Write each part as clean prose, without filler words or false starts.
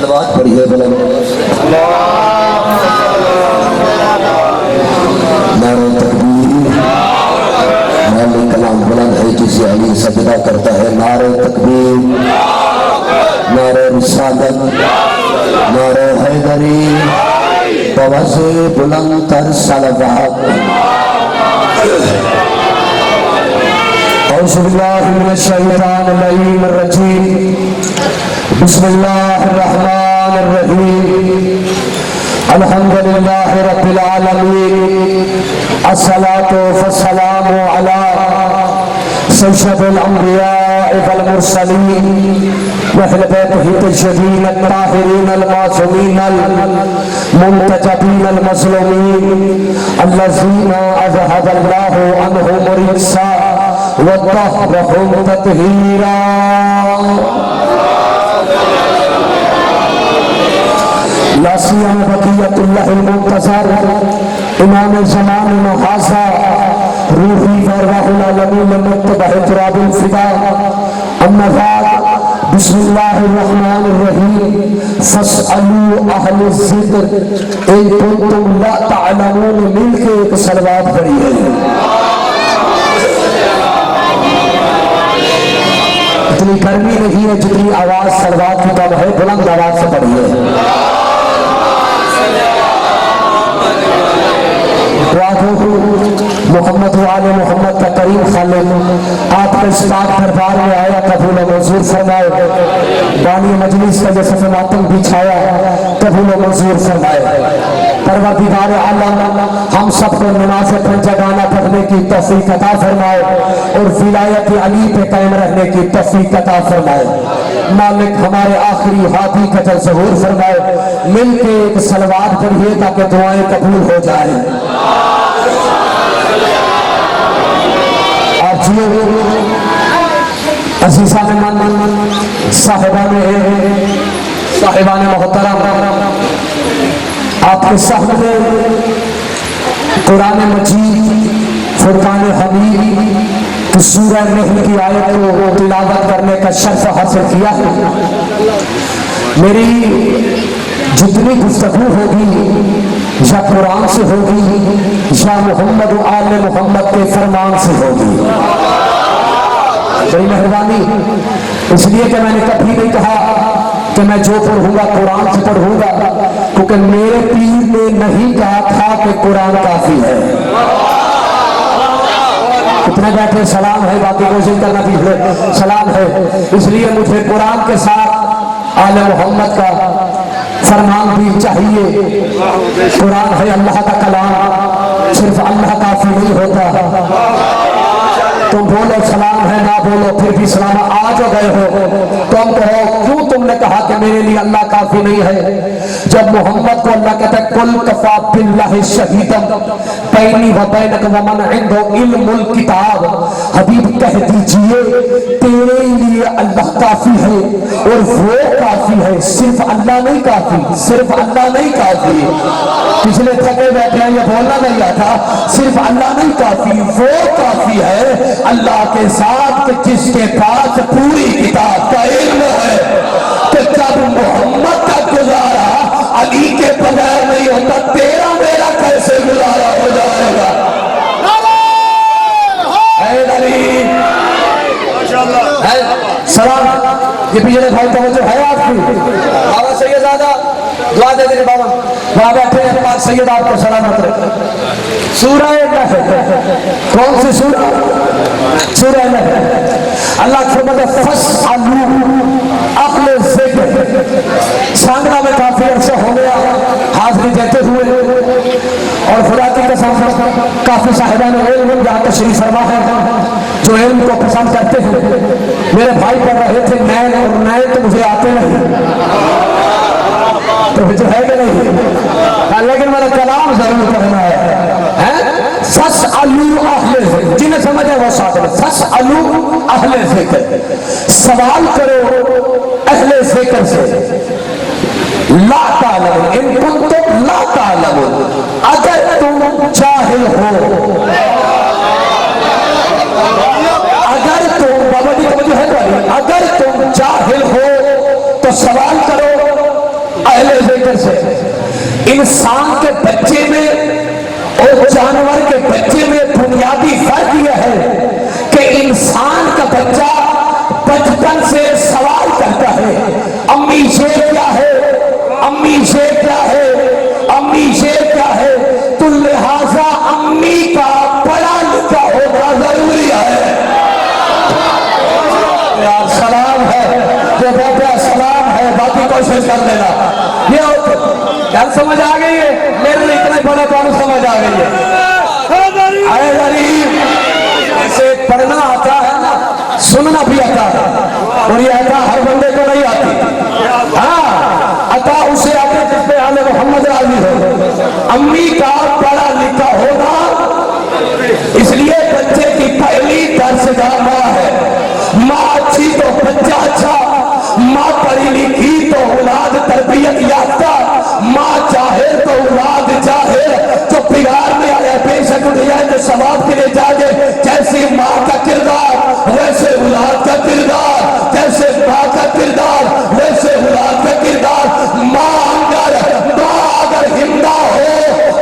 सलवात पढ़िए बुलंद नारे तकबीर। नारे कलाम बुलंद है जिसे अली सजदा करता है। नारे तकबीर, नारे रिसालत, नारे हैदरी, बवज़े बुलंद तर सलवात। औज़ुबिल्लाहि मिनश्शैतानिर रजीम। बिस्मिल्लाहिर्रहमानिर्रहीम। अल्हम्दुलिल्लाहि रब्बिल आलमीन। अस्सलातु वस्सलामु अला सय्यिदिल अंबिया वल मुरसलीन व अहले बैतिही तय्यबीन अत्ताहिरीन अल मासूमीन अल मुंतजबीन अल मज़लूमीन अल्लज़ीना अज़हबल्लाहु अन्हुम रिज्सा व तहरहुम तत्हीरा। ला सियामा बक़ियतुल्लाहिल मुंतज़र इमाम ज़मान हाज़ा रूही फ़रवाहुल आलमीन मुत्तबअ तुराबुल फ़िदा। अम्मा बाद बिस्मिल्लाहिर्रहमानिर्रहीम। फ़स्अलू अहले ज़िक्र इन कुंतुम ला तअलमून। मिलके एक सलवात पढ़ी है। इतनी गर्मी नहीं है जितनी आवाज सलवात की कम है। बुलंद आवाज से पढ़िए। मोहम्मद वाले मोहम्मद का करीम खालिद आपके इस पाक दरबार में आया, कबूल मंजूर फरमाए। बानी मजलिस का जैसे मातम बिछाया, कबूल मंजूर फरमाए। परवरदिगार आलम हम सबको नमाज़ पंजगाना पढ़ने की तौफीक अता फरमाए और विलायत अली पे कायम रहने की तौफीक अता फरमाए। मालिक हमारे आखिरी हाथी का जल ज़हूर फरमाए। मिलके एक सलवात पढ़िए ताकि दुआएं कबूल हो जाए। अज़ीज़ा ने मन साहिबान मोहतरम आपके सामने कुरान मजीद फुरकान हमीद की सूरह नहल की आयत को तिलावत करने का शर्फ हासिल किया है। मेरी जितनी गुफ्तगू होगी या कुरान से होगी या मोहम्मद आले मोहम्मद के फरमान से होगी। बड़ी मेहरबानी, इसलिए कि मैंने कभी नहीं कहा कि मैं जो पढ़ूंगा कुरान से पढ़ूंगा, क्योंकि मेरे पीर ने नहीं कहा था कि कुरान काफी है। कितने बैठे सलाम है, बाकी कोशिश करना पीछे सलाम है। इसलिए मुझे कुरान के साथ आले मोहम्मद का फरमान भी चाहिए। कुरान है अल्लाह का कलाम, सिर्फ अल्लाह काफी नहीं होता। तुम बोलो सलाम है, ना बोलो फिर भी सलाम। आ जो गए हो तुम कहो क्यों तुमने कहा कि मेरे लिए अल्लाह काफी नहीं है। जब मोहम्मद को अल्लाह कहता है कुल कफा बिल्लाहि शहीदन बैनी व बैनक व मन इंदहु इल्मुल किताब, हबीब कह दीजिए तेरे लिए अल्लाह काफी है और वो काफी है। सिर्फ अल्लाह नहीं काफी, सिर्फ अल्लाह नहीं काफी। पिछले थके बैठे हैं, ये बोलना नहीं आता। सिर्फ अल्लाह नहीं काफी, वो काफी है अल्लाह के साथ कि जिसके पास पूरी किताब का इल्म है। कि जब मोहम्मद का गुजारा अली के बगैर नहीं होता, तेरा मेरा कैसे गुजारा हो जाएगा। सलाम। ये पिछले भाई तवज्जो है आपकी। बाबा सैयदादा दुआ दे देंगे। बाबा वहां बैठे हैं, पाक सैयद आपको सलामत रखे। सूरह नहल, कौन सी सूरह? सूरह नहल। अल्लाह फरमाता फस्अलू अहले ज़िक्र। सांगना में काफी अरसा हो गया हाजिरी देते हुए, और खुदा की कसम काफी साहिबान इल्म यहाँ तशरीफ फरमा है जो इल्म को पसंद करते हैं। मेरे भाई पढ़ रहे थे नैन, और नैन तो मुझे आते नहीं, तो जो है कि नहीं, लेकिन मेरा कलाम जरूर पढ़ना है। फस्अलू अहले ज़िक्र, जिन्हें समझ है वो साथ में। फस्अलू अहले ज़िक्र, सवाल करो अहले ज़िक्र से। ला तालमून इन कुंतुम ला तालमून, अगर तुम जाहिल हो, अगर तुम बाबा जी तो है, अगर तुम जाहिल हो तो सवाल करो इंसान के बच्चे में और जानवर के बच्चे में बुनियादी फर्क यह है कि इंसान का बच्चा बचपन से सवाल करता है, अम्मी ये क्या है, अम्मी ये क्या है, अम्मी ये क्या है। तो लिहाजा अम्मी का पढ़ा लिखा होना जरूरी है। यार सलाम है जो बेटा, सलाम है, बाकी कोशिश कर लेना। ये यार समझ आ गई है, मेरे लिए इतना बड़ा काम समझ आ गई है। अरे गरीब ऐसे पढ़ना आता है ना, सुनना भी आता है, और ये आता हर बंदे को नहीं आती। हाँ अता उसे आते जिसपे आले मोहम्मद राजी हो। अम्मी का पढ़ा लिखा होना, इसलिए बच्चे की पहली दर्शगाह माँ है। माँ अच्छी तो बच्चा अच्छा, माँ पढ़ी लिखी तो औलाद तरबियत याफ्ता, माँ चाहे तो औलाद चाहे तो बिगाड़ में आया बेशक दुनिया के सवाब के लिए जागे। जैसे माँ का किरदार वैसे औलाद का किरदार, जैसे माँ का किरदार वैसे औलाद का किरदार। माँ अगर हिंदा हो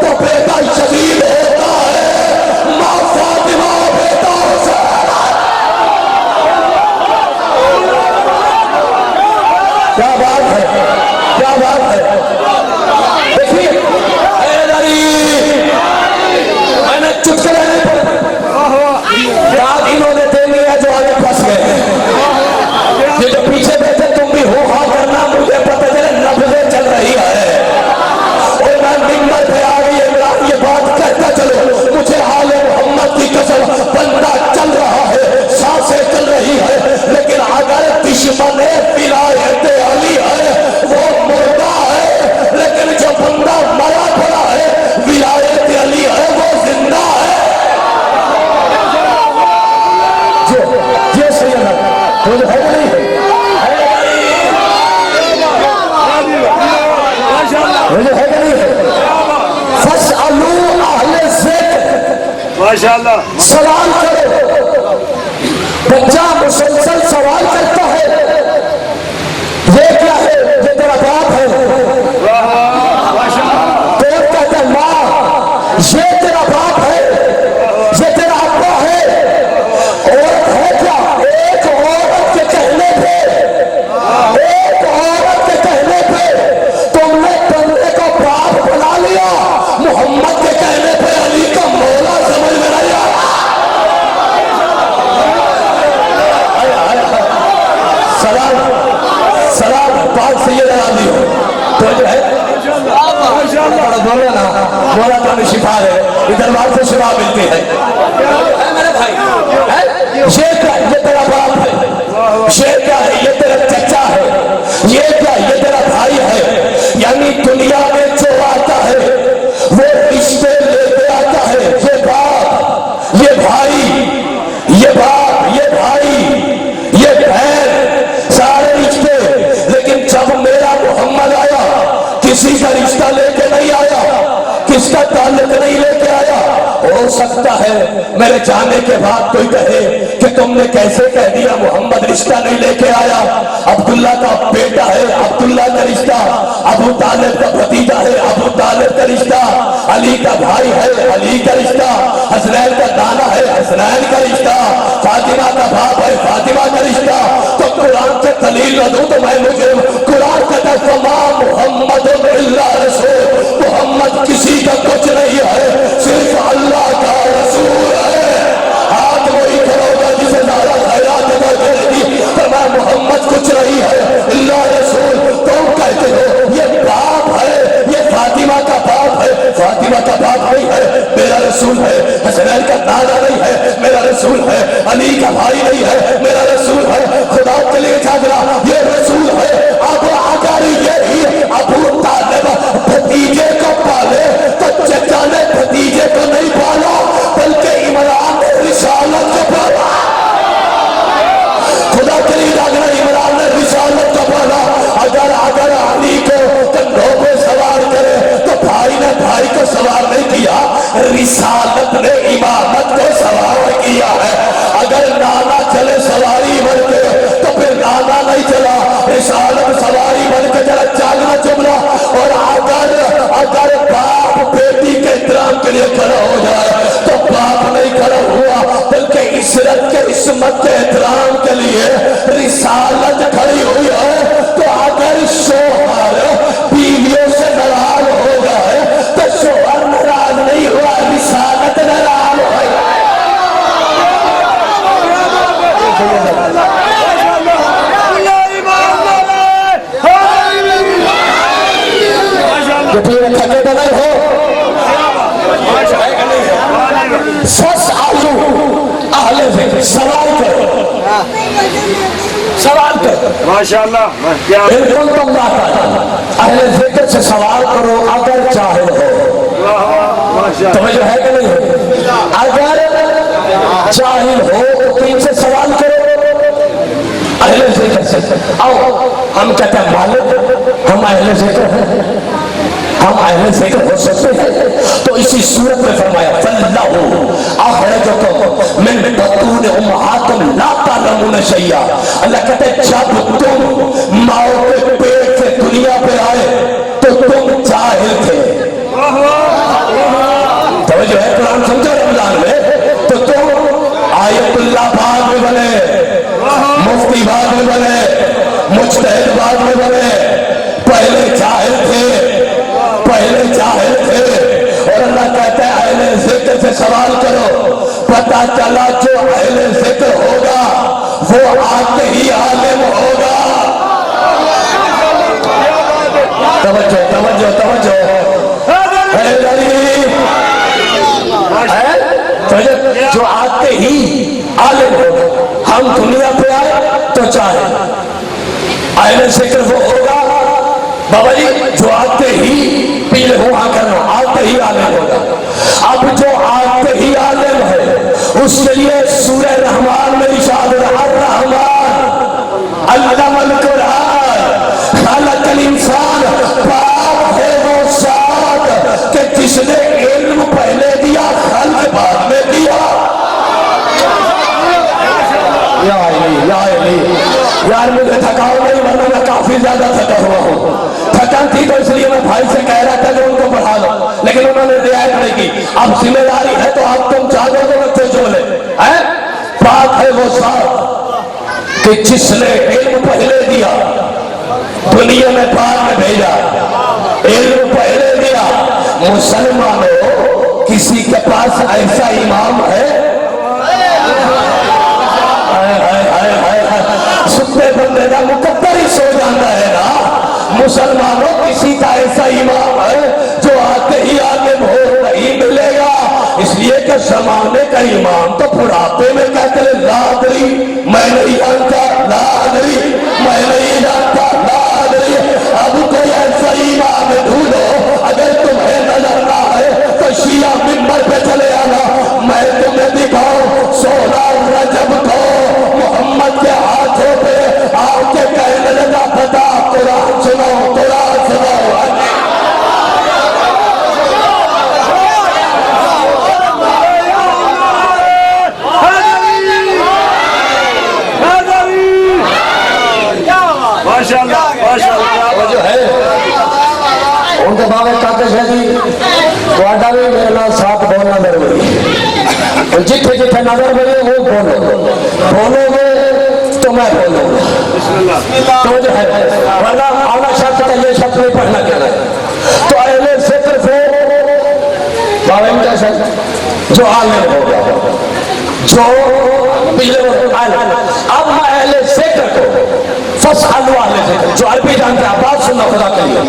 तो बेटा शहीद होता है। माँ फातिमा बेटा क्या बात है, क्या बात है। देखिए मैंने चुटकुले याद इन्होंने देनी है जो आगे फंस गए। ये जो पीछे बैठे तुम भी हो हाँ करना, मुझे पता चले नब्ज़ें चल रही है और मैं मिंबर पे आ गई इमरान ये बात कहता चलो, मुझे आले मोहम्मद की कसम बंदा चल रहा है, सांसें चल रही है, लेकिन अगर दुश्मन विलायत अली है वो मुर्दा है, लेकिन जो बंदा मरा पड़ा है विलायत अली है वो जिंदा है। ये सही है तो है नहीं मुझे है कि नहीं है। फसअलू अहले ज़िक्र, माशाअल्लाह सवाल करो। बच्चा मुसलसल सवाल करता है, ये क्या है, ये तेरा बाप है। तो कहता है माँ ये तेरा बाप है, ये तेरा अब्बा है। औरत है क्या, एक औरत के कहने पे, एक औरत के कहने पे तुमने बंदे को बाप बना लिया, मोहम्मद के कहने पे अली का मौला समझ में नहीं आया। सलाम सलाम बात से ये लगा दी हो तो जो है बोलो ना, बोला तो शिफा है, इधर बात से शिफा मिलती है मेरे भाई। ये क्या, ये तेरा बाप है, ये क्या है, ये तेरा चचा है, ये क्या, ये तेरा भाई है। यानी दुनिया में जो आता है वो रिश्ते लेते आता है। ये बाप, ये भाई, ये बाप, ये भाई, ये बहन, सारे रिश्ते। लेकिन जब मेरा मोहम्मद आया किसी का रिश्ता लेके नहीं आया, किसका ताल्लुक नहीं लेके आया। हो सकता है मेरे जाने के बाद कोई कहे कि तुमने कैसे कह दिया मोहम्मद रिश्ता नहीं लेके आया। अब्दुल्ला का बेटा है, अब्दुल्ला का रिश्ता, अबू तालिब का भतीजा है, अबू तालिब का रिश्ता, अली का भाई है, अली का रिश्ता, हसनैन का दाना है, हसनैन का रिश्ता, फातिमा का बाप है, फातिमा का रिश्ता। तो कुरान के दलील दूं तो मैं मुझे कुरान कहता है मोहम्मद रसूल, मोहम्मद किसी का कुछ नहीं है, सिर्फ अल्लाह का रसूल है। हाथ वही करोगा जिसे ज्यादा खैरात करेगी, तो मैं मोहम्मद कुछ नहीं है, अल्लाह रसूल। तुम कहते हो ये बाप है, ये फातिमा का बाप है, फातिमा का बाप नहीं है, मेरा रसूल है। हसनैन का दादा नहीं है, मेरा रसूल है। अली का भाई नहीं है, मेरा रसूल है। खुदा के लिए जागरा, ये रसूल है। अब अगर ये कि फिर थके तो नहीं हो। फस आलू अहले ज़िक्र, सवाल करो, सवाल करो। माशाअल्लाह, क्या बिल्कुल तुम ना अहले ज़िक्र से सवाल करो अगर चाहे हो। तुम्हें जो है कि नहीं, अगर जाहिल हो तो तीन से सवाल करो अहले ज़िक्र से। आओ हम कहते हैं मालिक हम अहले ज़िक्र हैं, हम अहले ज़िक्र हो सकते हैं। तो इसी सूरत में फरमाया फल्लाहु अखरजकुम मिन बतून उम्महातिकुम ला तालमून शैया। अल्लाह कहते हैं जब तुम माओ के पेट से दुनिया पे आए तो तुम जाहिल थे। तो जो है कुरान समझो रमजान में, तो तुम आयतुल्लाह बाद में बने, मुफ्ती बाद में बने, मुज्तहिद बाद में बने, पहले जाहिल थे, पहले जाहिल थे। और अल्लाह कहता है अहले ज़िक्र से सवाल करो, पता चला जो अहले ज़िक्र होगा वो आते ही आलिम होगा। तवज्जो तवज्जो तवज्जो जो आते ही आलिम होगा। हम दुनिया पे आए तो चाहे अहले ज़िक्र वो होगा बाबा जी जो आते ही पीले हुआ करना, आते ही आलिम होगा। अब जो आते ही आलिम है उसके लिए सूरह रहमान में इरशाद रहमान अल्लामल कुरान खलकल इंसान, पाक है वो साथ कि जिसने इल्म पहले दिया खल्क बाद में दिया। यार मुझे थकाओ नहीं वरना मैं काफी ज्यादा थका हुआ हूँ। थकान थी तो इसलिए मैं भाई से कह रहा था कि उनको बढ़ा लो, लेकिन उन्होंने रियायत नहीं की। अब जिम्मेदारी है तो आप तुम चाहो तो बच्चे जो ले हैं। बात है वो साथ कि जिसने इल्म पहले दिया दुनिया में बाद में भेजा, इल्म पहले दिया। मुसलमानों किसी के पास ऐसा इमाम है सुखते बंदे का मुकद्दर ही सो जाता है ना। मुसलमानों किसी का ऐसा इमाम है जो आते ही आलिम हो नहीं मिलेगा। इसलिए कि जमाने का इमाम तो बुढ़ापे में कहते हैं लादरी मैं नहीं जानता, लादरी मैं नहीं जानता, लादरी। अब कोई ऐसा इमाम ढूंढो, अगर तुम्हें नजर ना है तो शिया मिंबर पे चले आना, मैं तुम्हें दिखाऊं 16 रजब को मोहम्मद के हाथों पे आके कहने लगा पता कुरान सुनो, कुरान सुनो। माशाअल्लाह, माशाअल्लाह। वो जो है उनके बाबे कहते हैं जी वाडा भी मेरे नाल साथ बोलना जरूरी है। जिथे जिथे नजर बने वो बोलो, बोलोगे तो मैं बोलूंगा। तो जो है वरना आना शब्द का ये शब्द नहीं पढ़ना कहना है। तो अहले ज़िक्र से बाबे में कैसे जो आलिम होगा, जो अब मैं अहले ज़िक्र को फस आलू अहले ज़िक्र, जो अरबी जानते हैं बात सुनना खुदा के लिए,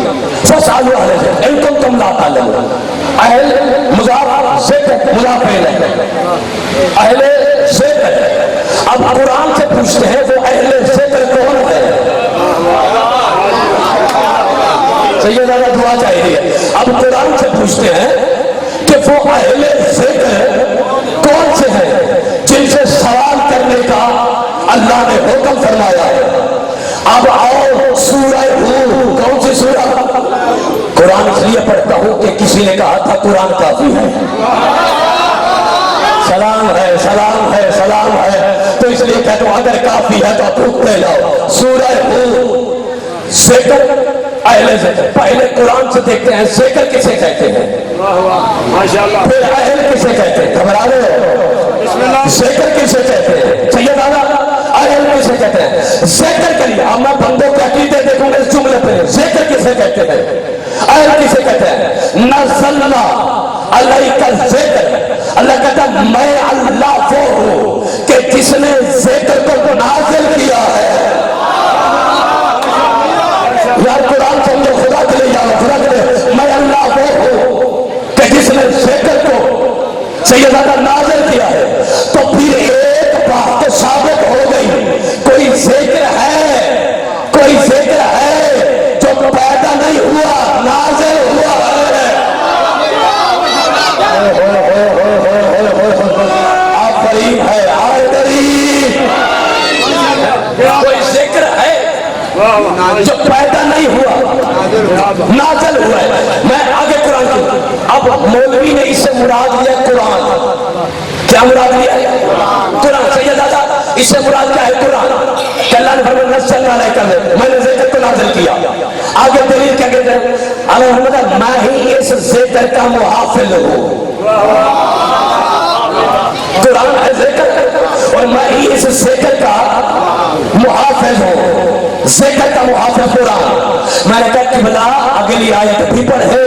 फस आलू अहले ज़िक्र इनकुम तुम ला तालिम। अहल मुज़ाफ ज़िक्र मुज़ाफ इलैह, अहले ज़िक्र। अब कुरान से पूछते हैं वो अहले ज़िक्र कौन है। सही ज्यादा दुआ चाहिए। अब कुरान से पूछते हैं कि वो अहले ज़िक्र कौन से हैं जिनसे सवाल करने का अल्लाह ने हुक्म फरमाया है। अब आओ सूरह हूद, कौन सी सूरह? कुरान इसलिए पढ़ता हूं कि किसी ने कहा था कुरान काफी है, सलाम है, सलाम है, सलाम है। तो इसलिए कहता हूं अगर काफी है तो आप ले जाओ। सूरह हूद ज़िक्र अहले ज़िक्र। पहले कुरान से देखते हैं ज़िक्र किसे कहते हैं, माशाअल्लाह। फिर अहल किसे कहते हैं। घबरा रहे हो? ज़िक्र किसे कहते हैं सैयद आला, अहल किसे कहते हैं। ज़िक्र करिए, अब मैं बंदों के अकीदे देखूंगा इस जुमले पे। ज़िक्र किसे कहते हैं, अहल किसे कहते हैं। नज़लना अलैका ज़िक्र, अल्लाह कहता है मैं अल्लाह वो हूं कि जिसने ज़िक्र को नाज़िल किया है। यार कुरान समझो, खुदा के लिए जाओ, खुदा के लिए। मैं नाज़िल हुआ है। मैं आगे कुरान की, अब मौलवी ने इससे मुराद लिया कुरान। क्या मुराद लिया है? कुरान। सैयद दादा इससे मुराद क्या है? कुरान। अल्लाह ने फरमाया नज़्ज़लना अलैका, मैंने ज़िक्र को नाज़िल किया। आगे दलील क्या कहते हैं? अल्लाह मैं ही इस ज़िक्र का मुहाफ़िज़ हूँ। कुरान है ज़िक्र और मैं ही इस ज़िक्र का मुहाफ़िज़ हूँ। ज़िक्र का मुहाफ़िज़ कुरान। मैंने कहा कि भला अगली आयत भी पढ़े।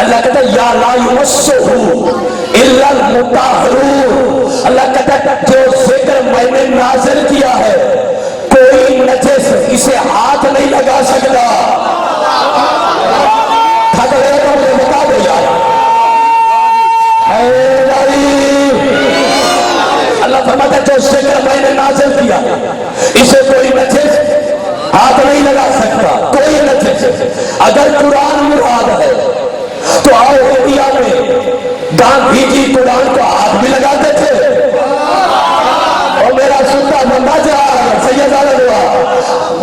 अल्लाह कहता है या ला युमस्सुहु इल्लल मुताहहरून। अल्लाह कहता है जो ज़िक्र मैंने नाज़िल किया है कोई नजस इसे हाथ नहीं लगा सकता। मुझे बता दो यार। अल्लाह फरमाता है जो ज़िक्र मैंने नाज़िल किया इसे कोई नजस हाथ नहीं लगा सकता। कोई नजस। अगर कुरान मुराद है तो आओ इंडिया में गांधी जी कुरान को हाथ भी लगाते थे और मेरा सुनता बंदा जा सैयद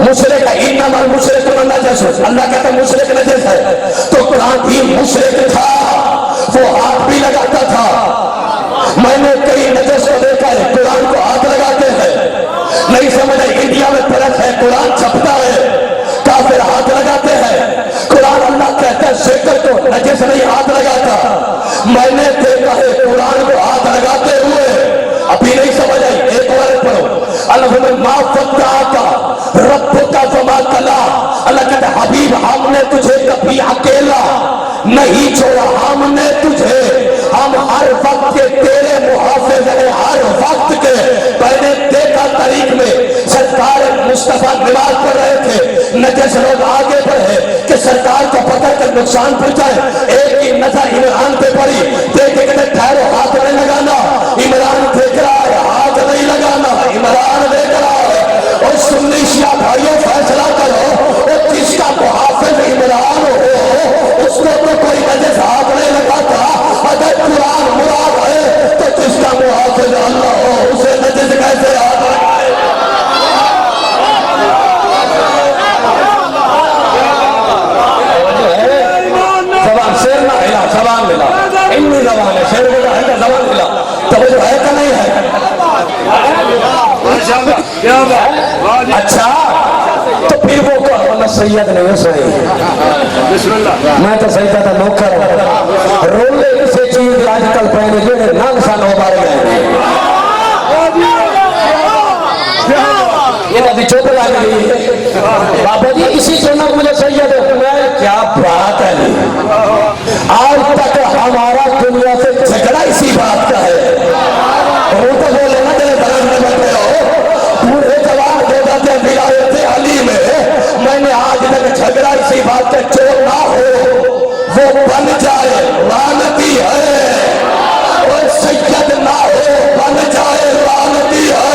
मुशरिक इन्नमल मुशरिकून नजस। अल्लाह कहता है मुशरिक नजस है तो कुरान भी मुशरिक था, वो हाथ भी लगाता था। मैंने कई नजस को देखा है कुरान को हाथ लगाते हैं। नहीं समझ आई इंडिया में फर्क है। कुरान छपता है काफिर हाथ लगाते हैं। कुरान अल्लाह कहता है ज़िक्र को नजस नहीं हाथ लगाता। मैंने देखा है कुरान को हाथ लगाते हुए। अभी नहीं समझ आई, एक बार पढ़ो। अल्लाह मा फद्दाका रब्बुका फमा कला। अल्लाह कहता है हबीब हमने तुझे कभी अकेला नहीं छोड़ा। हमने तुझे, हम हर वक्त के तेरे मुहाफिज हैं। हर वक्त के मैंने देखा तारीख में सरकार मुस्तफा नमाज पढ़ रहे थे, नजस लोग आगे बढ़े कि सरकार को पता कर नुकसान पहुंचाए। एक की नजर इमरान पे पड़ी, देखे कहते ठहरो हाथ नहीं लगाना। इमरान देख रहा है हाथ नहीं लगाना। इमरान देख रहा है। और सुन्नी शिया भाइयों फैसला करो और जिसका मुहाफिज इमरान हो उसको तो कोई नजस हाथ नहीं लगाता। अगर कुरान मुराद है तो जिसका मुहाफिज अल्लाह हो उसे नजस कैसे हाथ लगाए? जबान शेर ना हिला, जबान मिला। इनकी जबान है, शेर बोला है जबान मिला। तो वो जो है क्या नहीं है? अच्छा तो फिर वो कहो सैयद नहीं हो सही। मैं तो सही था नौकर रोले से चीज आजकल पहले जो नाम सान हो पा रहे हैं ये नदी चोट लग गई है। बाबा जी इसी सुना मुझे सैयद मैं क्या बात है। आज तक हमारा दुनिया से झगड़ा इसी बात का है। वो तो बोले ना तेरे बरस में बैठे हो पूरे जवाब दे देते विलायत अली में। मैंने आज तक झगड़ा इसी बात का जो ना हो वो बन जाए लानती है। और सैयद ना हो बन जाए लानती है।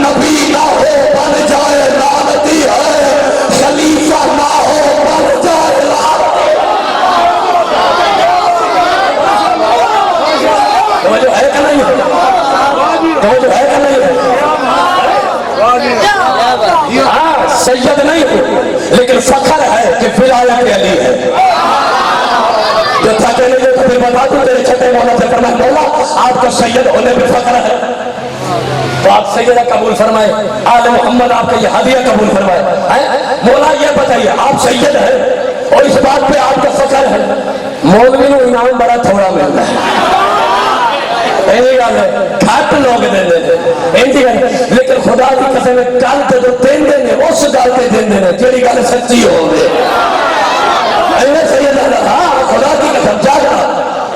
नबी ना हो बन जाए लानती है। खलीफा ना हो बन जाए लानती है। तो जो है क्या नहीं है? तो जो है क्या नहीं है? हाँ सैयद नहीं हो लेकिन फखर है कि विलायत अली है। जो था कहने को फिर बता दूं तेरे छठे मौला से फरमाए मौला आपको सैयद होने पे फखर है तो आप सैयदा कबूल फरमाए। आले मोहम्मद आपका ये हदिया कबूल फरमाए। मौला ये बताइए आप सैयद है और इस बात पे आपका फखर है। मौलवी को इनाम बड़ा थोड़ा मिलता है। घट लोग देंगे लेकिन खुदा की कसम गल तो जो देंगे ने उस गल से देंगे ने जेड़ी गल सच्ची हो गई। खुदा की कसम जागना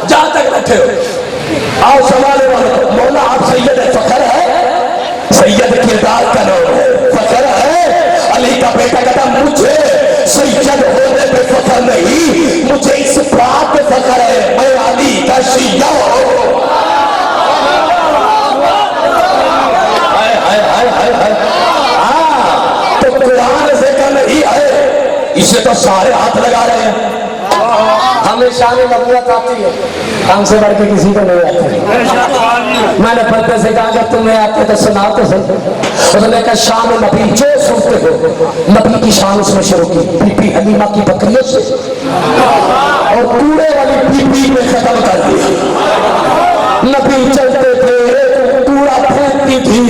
जहां तक बैठे हो आओ सवाल मौला आप सैयद है फखर है। सैयद किरदार का नाम है फखर है। अली का बेटा कहता मुझे सैयद होने पे फखर नहीं मुझे इस बात पे फखर है मैं अली का शिया हूं। तो कुरान से कल नहीं है इसे तो सारे हाथ लगा रहे हैं। हमें शान नबूवत आती है, हमसे बढ़ के किसी को नहीं आती। मैंने पर्दे से कहा जब तुम्हें आते तो सुनाओ तो सही। उसने कहा शान नबी जो सुनते हो, नबी की शान उसने शुरू की बीबी हलीमा की बकरियों से और कूड़े वाली बीबी में खत्म कर दिया। नबी चलते थे कूड़ा फेंकती थी,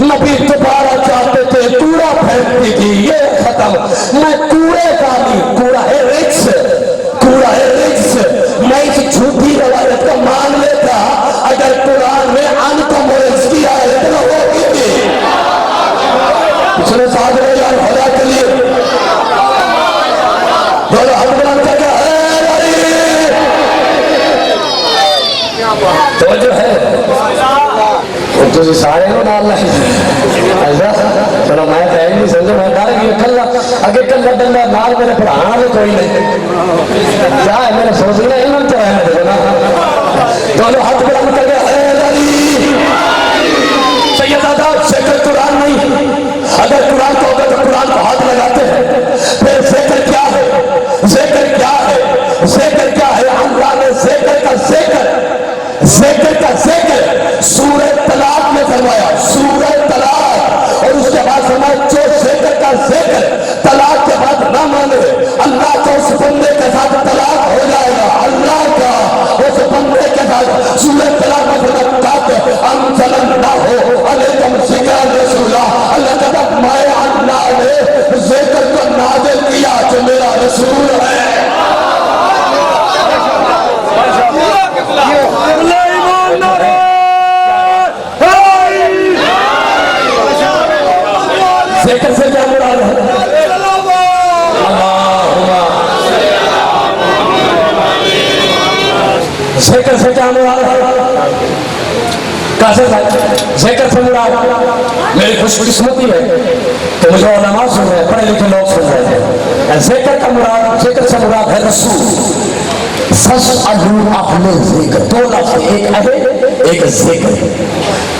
नबी दोबारा जाते थे कूड़ा फेंकती थी, ये खत्म। मैं कूड़े का नहीं, कूड़ा है रिक्स, कूड़ा है रिक्स। मैं इस झूठी रवायत को मान लेता अगर कुरान में अनकमोरेंस की आयत न होगी थी। पिछले साथ में यार भला के लिए दोनों हाथ बुलंद करके तो जो है तो सारे को डाल रहे ऐसा। चलो मैं कह नहीं समझो, मैं कहा कि कल्ला आगे कल्ला डंडा नाल मेरे पढ़ाना भी कोई नहीं क्या है, मेरे सोचना ही मन तो है ना। दोनों हाथ बुलंद करके सैयदा शेखर कुरान नहीं, अगर कुरान को होगा तो कुरान को हाथ लगाते हैं। फिर शेखर क्या है, शेखर क्या है, शेखर क्या है? अल्लाह ने शेखर का शेखर, शेखर का शेखर सूरह तलाक में फरमाया, सूरह तलाक। और उसके बाद फरमाया जो शेखर का शेखर तलाक के बाद ना माने अल्लाह का उस बंदे के साथ तलाक हो जाएगा, अल्लाह का उस बंदे के साथ। सूरह तलाक में फरमाया हम चलन ना हो अलैकुम शिकार रसूला, अल्लाह कहता मैं अल्लाह ने शेखर को नाज़िल किया जो मेरा रसूल है। शेखर से क्या मुराद है? शेखर से क्या मुराद है? कैसे शेखर से मुराद मेरी खुशकिस्मती है तो मुझे उलमा सुन रहे, पढ़े लिखे लोग सुन रहे थे। शेखर का मुराद, शेखर से मुराद है रसूल। दो लफ्ज़, एक अहद एक ज़िक्र।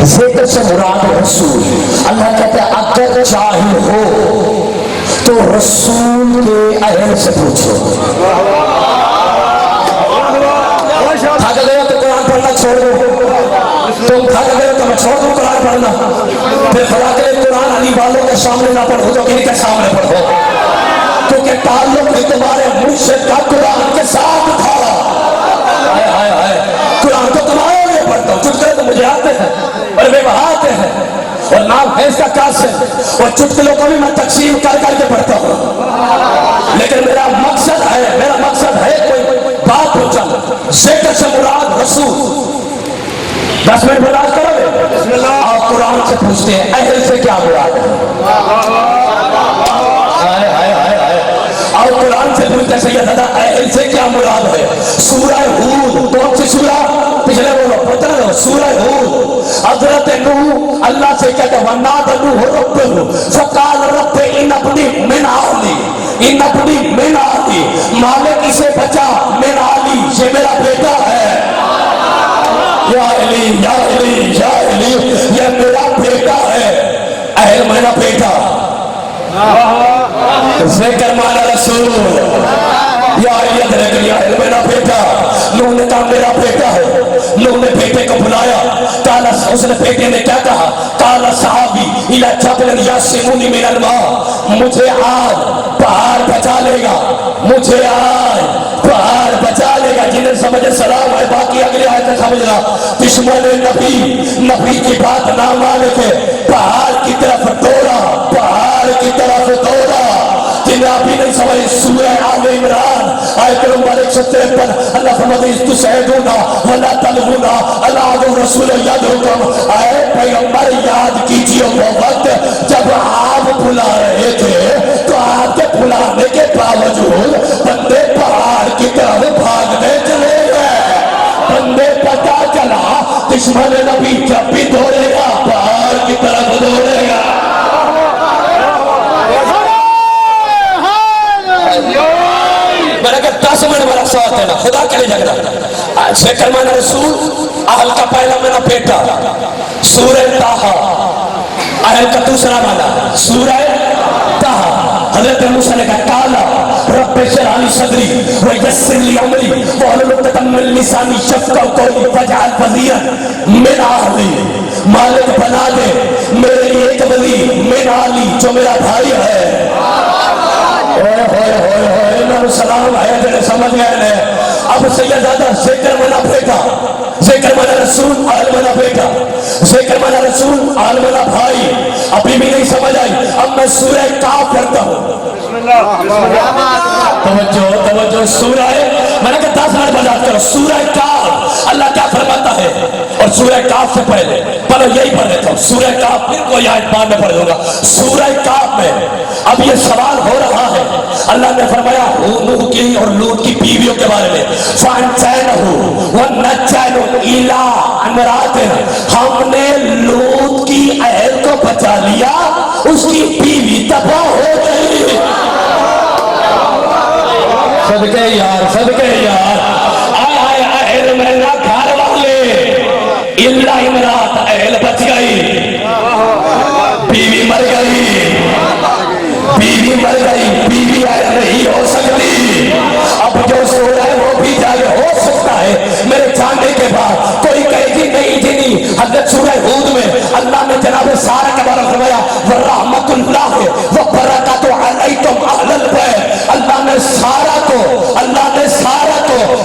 ज़िक्र से मुराद रसूल। अल्लाह कहते हैं अगर चाहे हो तो रसूल के अहद से पूछो। थक गए तो कुरान पढ़ना छोड़ दो, तुम थक गए तो मैं छोड़ दूं कुरान पढ़ना। फिर खुदा के कुरान अली वालों के सामने ना पढ़ो तो किनके सामने पढ़ो, क्योंकि ताल्लुक भी तुम्हारे मुर्शिद का कुरान के साथ था। हाय हाय हाय, कुरान तो तुम्हारे लिए पढ़ता हूँ, चुटकुले तो मुझे आते हैं और वे बहाते हैं और नाम है इसका कासिम, और चुटकुलों को भी मैं तकसीम कर करके पढ़ता हूँ। लेकिन मेरा मकसद है कोई बात हो चल। शेखर से मुराद रसूल। 10 मिनट बर्दाश्त करोगे? आप कुरान से पूछते हैं अहल से क्या मुराद है? और कुरान से पूछते सैयदा अहल से क्या मुराद है? सूरह हूद, कौन सी सूरह? पिछले बोलो पता है सूरह हूद। हजरत नूह अल्लाह से कहते वन्नादू रब्बहु फकाल रब्ब इन्नबनी मिन आली, इन्नबनी मिन आली, मालिक इसे बचा मिन आली, ये मेरा बेटा है। या अली या अली या अली, ये मेरा बेटा है। अहल मेरा बेटा, ज़िक्र माना रसूल। या अहल मेरा बेटा। नूह ने कहा मेरा बेटा है। नूह ने बेटे को बुलाया, काला, उसने बेटे ने क्या कहा? काला साहबी इला जबलन यासिमुनी मिनल मा, मुझे आज पहाड़ बचा लेगा, मुझे आज पहाड़ बचा लेगा। जिन्हें समझे सलाम है, बाकी अगले आयत समझना। दुश्मन नबी की बात ना मान के पहाड़ की तरफ दौड़ा, पहाड़ की तरफ दौड़ा। जिन्हें अभी नहीं समझे सूरह आल इमरान आयत नंबर 153, अल्लाह फरमाता है तुसैदुना वला तलहुना अला रसूल यदहुकुम। आए पैगंबर याद कीजिए वो वक्त जब आप बुला रहे थे तो आपके बुलाने के बावजूद बंदे पहाड़ की तरफ भागने चले गए। बंदे पता चला दुश्मन नबी जब भी दौड़ेगा पहाड़ की तरफ दौड़ेगा। मैंने कहा 10 मिनट मेरा साथ देना, खुदा के लिए झगड़ा। शेखर माना रसूल, अहल का पहला मेरा बेटा। सूरह ताहा, अहल का दूसरा माना सूरह ताहा। हजरत मूसा ने कहा काला रब्बे इश्रह ली सदरी व यस्सिर ली अमरी वहलुल उक़दतम मिन लिसानी यफ़क़हू क़ौली वजअल वज़ीरन मिन अहली। मालिक बना दे मेरे लिए एक वली मिन अहली जो मेरा भाई है। ओए होए होए होए ना सलाम है तेरे समझ गए ने। अब सैयदादा ज़िक्र मना बेटा, ज़िक्र मना रसूल, आल मना बेटा, ज़िक्र मना रसूल, आल मना भाई। अभी भी नहीं समझ आई। अब मैं सूरह काफ पढ़ता हूँ। तवज्जो तवज्जो, सूरह मैंने कहा 10 मिनट बर्दाश्त करो। सूरह काफ अल्लाह क्या फरमाता है, और सूरह काफ से पहले यही पढ़ लेता हूँ। सूरह काफ फिर कोई आयत बाद में पढ़ दूंगा। सूरह काफ में अब ये सवाल हो रहा है। अल्लाह ने फरमाया नूह की और लूत की बीवियों के बारे में, हमने लूत की अहल को बचा लिया, उसकी बीवी तबाह हो गई। सदके यार, सदके यार। आय अहल में ना घर वाले, इल्ला इमरात, अहल बच गई, बीवी मर गई, बीवी मर गई, बीवी नहीं हो सकती। अब जो सो रहा है वो भी जागे, हो सकता है मेरे जाने के बाद कोई कहेगी नहीं जिनी। हज़रत सूरह हूद में अल्लाह ने जनाब सारा के बारे में फरमाया व रहमतुल्लाह व बरकातुहु अलैकुम अहलल बैत। अल्लाह ने सारा को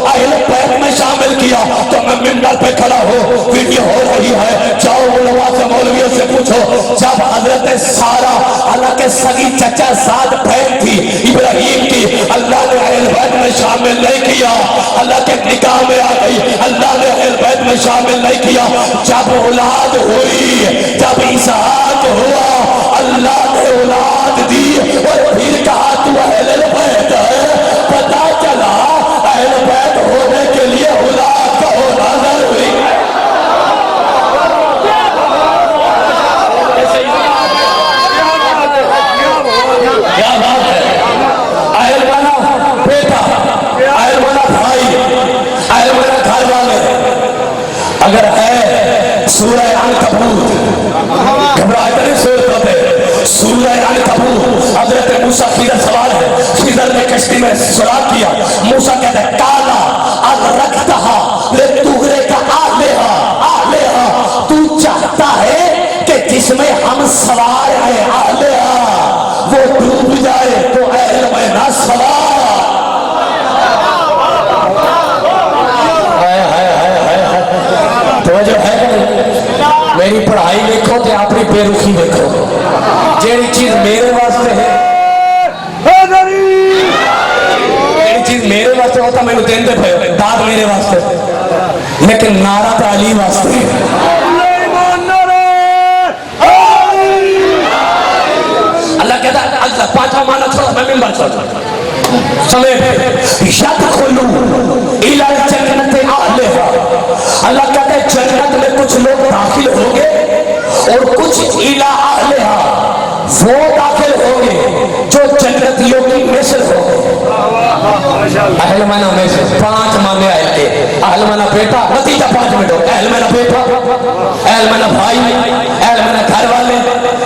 अहले बैत में शामिल किया। तो मैं मिंबर पे खड़ा हो, वीडियो हो रही है, जाओ उलमा से मौलवियों से पूछो, जब हजरत सारा हालांकि सगी चचा साथ बहन थी इब्राहिम की, अल्लाह ने अहले बैत में शामिल नहीं किया। अल्लाह के निकाह में आ गई, अल्लाह ने अहले बैत में शामिल नहीं किया। जब औलाद हुई, जब इसहाक हुआ, अल्लाह ने औलाद दी और फिर कहा तू अहले बैत है। पता चला अहले बैत होने के लिए औलाद का होना जरूरी है। क्या बात है। अहल बना बेटा, अहल बना भाई, अहल बना घर वाले। अगर है सूरह अनकबूत, घबराहट नहीं सोच होते। सूरह अनकबूत, हजरत मूसा खिदर सवाल है, खिदर ने कश्ती में सुराग किया। मूसा कहता है काला अग रखता ले तुगरे का आलेहा, आलेहा तू चाहता है कि जिसमें हम सवार है आलेहा वो डूब जाए, तो अहल में ना सवार। तो जो है मेरी पढ़ाई देखो तो अपनी बेरुखी देखो। जेड़ी चीज मेरे वास्ते है, जेड़ी चीज मेरे वास्ते होता मैंने देंदे पे दाद मेरे वास्ते, लेकिन नारा तो अली वास्ते। अल्लाह कहता है अल्लाह पांचवा माना छोड़, मैं मिंबर छोड़ समय यदखुलू इला जन्नत अहलिहा। अल्लाह कहता है जन्नत में कुछ लोग दाखिल होंगे और कुछ इला अहलिहा वो दाखिल होंगे जो जन्नतियों की मिसल होंगे। अहल माना मिसल, 5 माने अहल के। अहल माना बेटा, नतीजा 5 मिनट हो। अहल माना बेटा, अहल माना भाई, अहल माना घर वाले,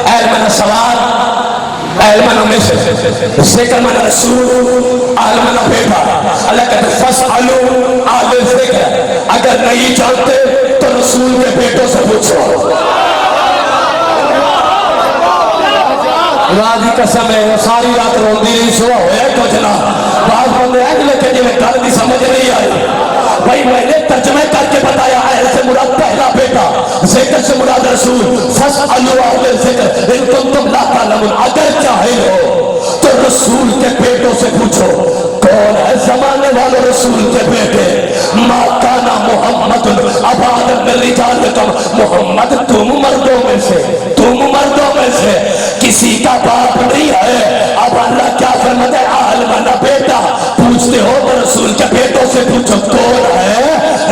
अहल माना सवार, अहल माना मिसल, ज़िक्र माना रसूल, अहल माना बेटा। अल्लाह कहते हैं फसअलू अहल ज़िक्र, अगर नहीं जानते तो रसूल के बेटों से पूछो। रात की कसम है, सारी रात रोंदी रही, सुबह होया कुछ ना। बात बंदे हैं लेकिन जिन्हें गल की समझ नहीं आई। भाई मैंने तर्जमे करके बताया, अहल से मुराद पहला बेटा, ज़िक्र से मुराद रसूल। फसअलू अहल ज़िक्र इन कुंतुम ला तालमून, अगर चाहे हो तो रसूल के बेटों से पूछो। कौन है जमाने वाले रसूल के बेटे? मा काना मोहम्मद अबाद में रिजालकुम, मोहम्मद तुम मर्दों में से, तुम मर्दों में से किसी का बाप नहीं है। अब अल्लाह क्या फरमाता है, अहल माना बेटा। पूछते हो तो रसूल के बेटों से पूछो कौन है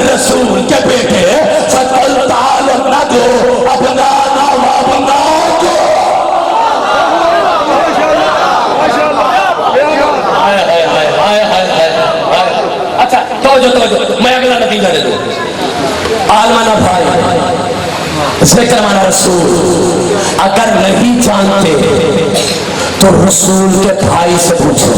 रसूल के बेटे। फकल ताल ना दो अपना नाम अपना को। अच्छा तो मैं अगला नतीजा दे दूं। अहल माना भाई, ज़िक्र माना रसूल। अगर नहीं जानते तो रसूल के भाई से पूछो।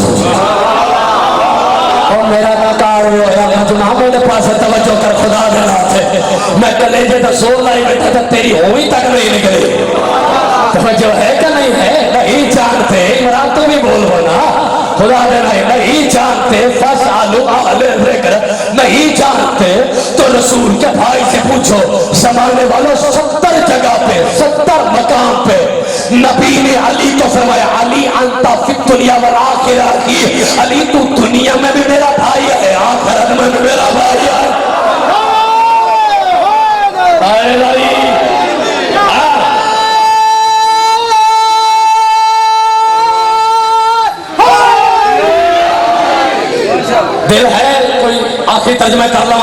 मेरा कार होया मजमा मेरे पास तवज्जो कर खुदा देना थे मैं कलेजे तो सोल लाई बैठा था तेरी हुई तक नहीं निकली तवज्जो है क्या नहीं है नहीं जानते इमरान तुम भी बोलो ना खुदा देना नहीं जानते फस आलू आले जिक्र नहीं जानते तो रसूल के भाई से पूछो समाने वालों 70 जगह पे 70 मकाम पे नबी ने अली को फरमाया अली अंता फिद दुनिया वल आखिरा की अली तू दुनिया में भी मेरा भाई है आखिरत में भी मेरा भाई है अली दिल है कोई आखिरी तर्जमा कर लो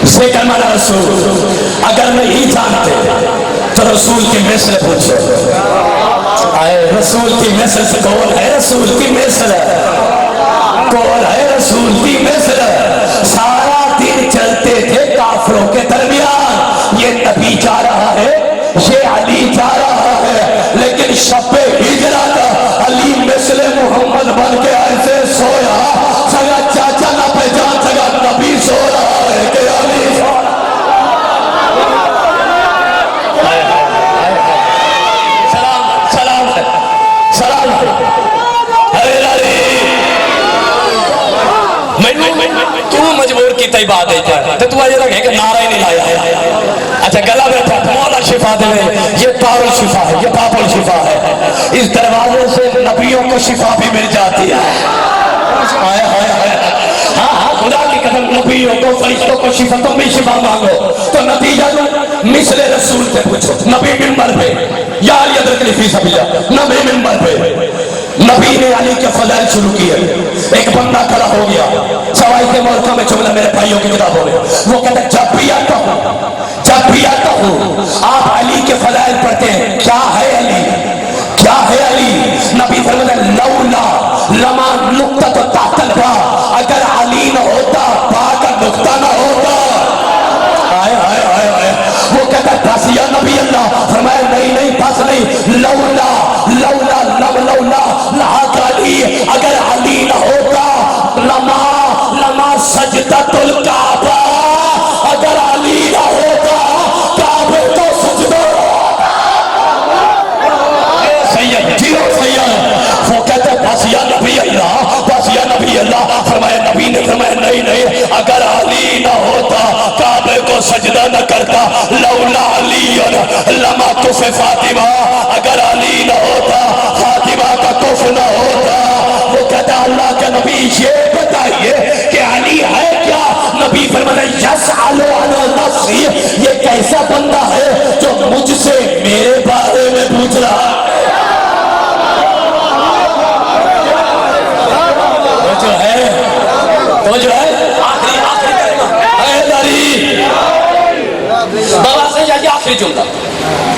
से कलमाना रसूल अगर नहीं जानते तो रसूल की मिस्र पूछो आए रसूल की मिस्र से कौन है रसूल की मिस्र कौन है रसूल की मिस्र सारा दिन चलते थे काफरों के दरमियान ये नबी जा रहा है ये अली जा रहा है लेकिन शब्बे हिजरा का अली मिस्र मोहम्मद बन के ऐसे सोया सगा चाचा ना पहचान सगा नबी सो रहा है कि अली सो सलाम सलाम सलाम तू मजबूर की तय बात है तो तू आज लगे कि नारा ही नहीं लाया अच्छा गला बैठा मौला शिफा दे ये पारुल शिफा है ये पापुल शिफा है इस दरवाजे से नबियों को शिफा भी मिल जाती है हाय हाय हाय हाँ हाँ खुदा की कसम नबियों को फरिश्तों को शिफा तुम भी शिफा मांगो तो नतीजा जो मिसले रसूल से पूछो नबी मिंबर पे यार ये अदर फी सबिया नबी मिंबर पे नबी ने अली के फजाइल शुरू किए एक बंदा खड़ा हो गया सवाई के मौका में जुमला मेरे भाइयों की किताबों में वो कहता जब भी आता हूँ आप अली के फजाइल पढ़ते हैं क्या है अली नबी फरमाते लौला लमा नुक्ता तो तातल बा अगर अली न होता बा का नुक्ता न होता हाय हाय हाय हाय वो कहता बस या नबी अल्लाह फरमाया नहीं बस नहीं लौला लौला लौला अली अगर अली न होता लमा सजदतुल काबा अगर अली न होता काबे तो सजदा वो कहते बस या नबी अल्लाह फरमाया नबी ने फरमाया नहीं अगर अली न होता काबे को सजदा न करता लौला अली लमा कुफे फातिमा अगर अली न होता फातिमा का कुफ न होता वो कहता अल्लाह के नबी ये बताइए कि अली है क्या नबी फरमाया यसअलु अन नफ्सी ये कैसा बंदा है जो मुझसे मेरे बारे में पूछ रहा है वो जो है आखिरी बाबा से जाके आखिरी जुमला